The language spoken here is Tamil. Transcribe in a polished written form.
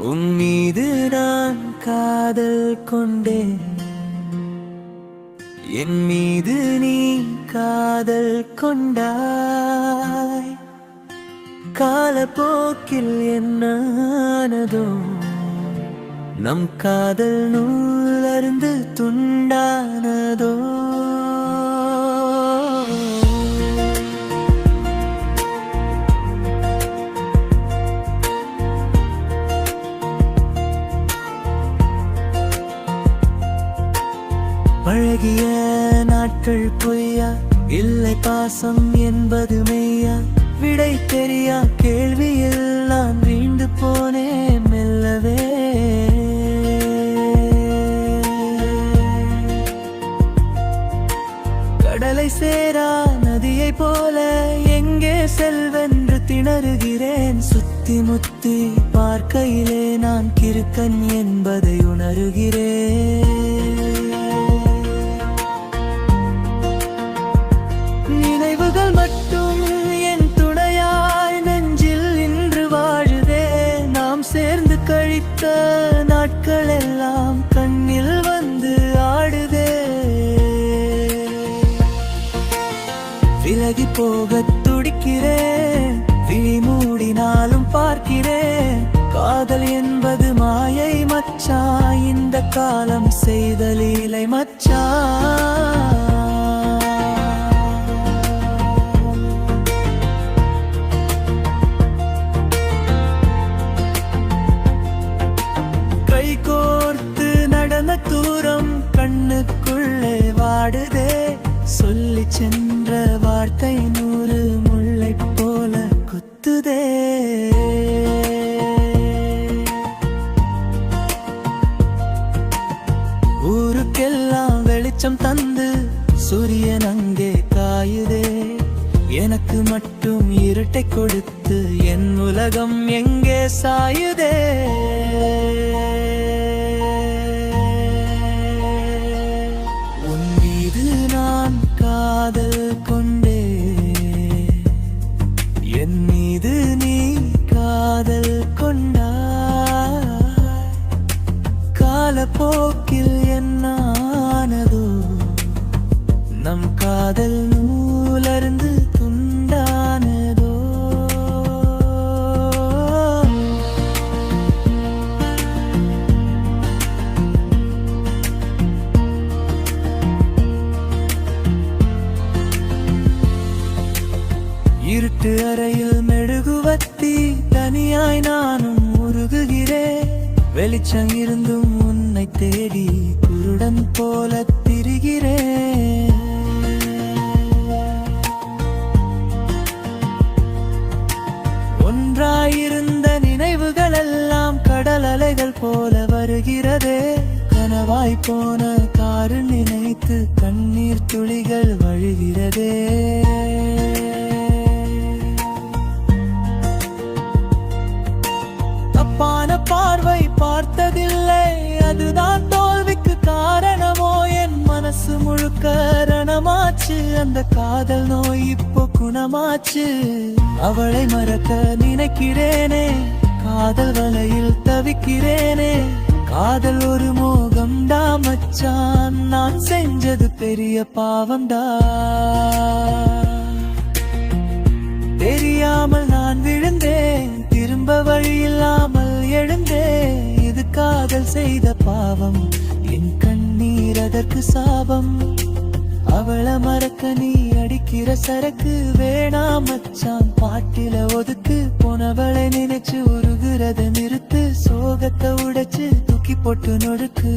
உன் மீது நான் காதல் கொண்டேன், என் மீது நீ காதல் கொண்டாய். காலப்போக்கில் என்னானதோ நம் காதல் நூல் அருந்து துண்டானதோ. பழகிய நாட்கள் பொய்யா, இல்லை பாசம் என்பது மெய்யா? விடை தெரியா கேள்வியில் நான் வீண்டு போனேன் மெல்லவே. கடலை சேரா நதியை போல எங்கே செல்வென்று திணறுகிறேன். சுத்தி முத்தி பார்க்கையிலே நான் கிறுக்கன் என்பதை உணர்கிறேன். நினைவுகள் மட்டும் என் துணையாய் நெஞ்சில் இன்று வாழுதே. நாம் சேர்ந்து கழித்த நாட்கள் எல்லாம் கண்ணில் வந்து ஆடுதே. விலகி போகத் துடிக்கிறேன், விழி மூடினாலும் பார்க்கிறேன். காதல் என்பது மாயை மச்சான், இந்த காலம் செய்த லீலை மச்சான். கோர்த்து நடந்த தூரம் கண்ணுக்குள்ளே வாடுதே. சொல்லி சென்ற வார்த்தை 100 முல்லை போல குத்துதே. ஊருக்கெல்லாம் வெளிச்சம் தந்து சூரியன் அங்கே காயுதே. எனக்கு மட்டும் இருட்டை கொடுத்து என் உலகம் எங்கே சாயுதே. உன் மீது நான் காதல் கொண்டேன், என் மீது நீ காதல் கொண்டாய். காலப்போக்கில் என்னானதோ நம் காதல் நூலருந்து துண்டானதோ. இருட்டு அறையில் மெழுகுவத்தி தனியாய் நானும் உருகுகிறேன். வெளிச்சம் இருந்தும் உன்னை தேடி குருடன் போல திரிகிறேன். ஒன்றாயிருந்த நினைவுகள் எல்லாம் கடல் அலைகள் போல வருகிறதே. கனவாய் போன காரு நினைத்து கண்ணீர் துளிகள் வழிகிறதே. தப்பான பார்வை பார்த்ததில்லை, அதுதான் தோல்விக்கு காரணமோ? என் மனசு முழுக்க ரணமாச்சு, அந்த காதல் நோய் இப்போ குணமாச்சு. அவளை மறக்க நினைக்கிறேனே, காதல் வலையில் தவிக்கிறேனே. காதல் ஒரு மோகம்டா மச்சான், நான் செஞ்சது பெரிய பாவம்டா. தெரியாமல் நான் விழுந்தேன், திரும்ப வழி இல்லாமல் எழுந்தேன். இது காதல் செய்த பாவம், என் கண்ணீர் அதற்கு சாபம். அவளை மறக்க நீ அடிக்கிற சரக்கு வேணாம் மச்சான், பாட்டில ஒதுக்கு. போனவளை நினைச்சு உருகுறத நிறுத்து, சோகத்தை உடைச்சு தூக்கி போட்டு நொடுக்கு.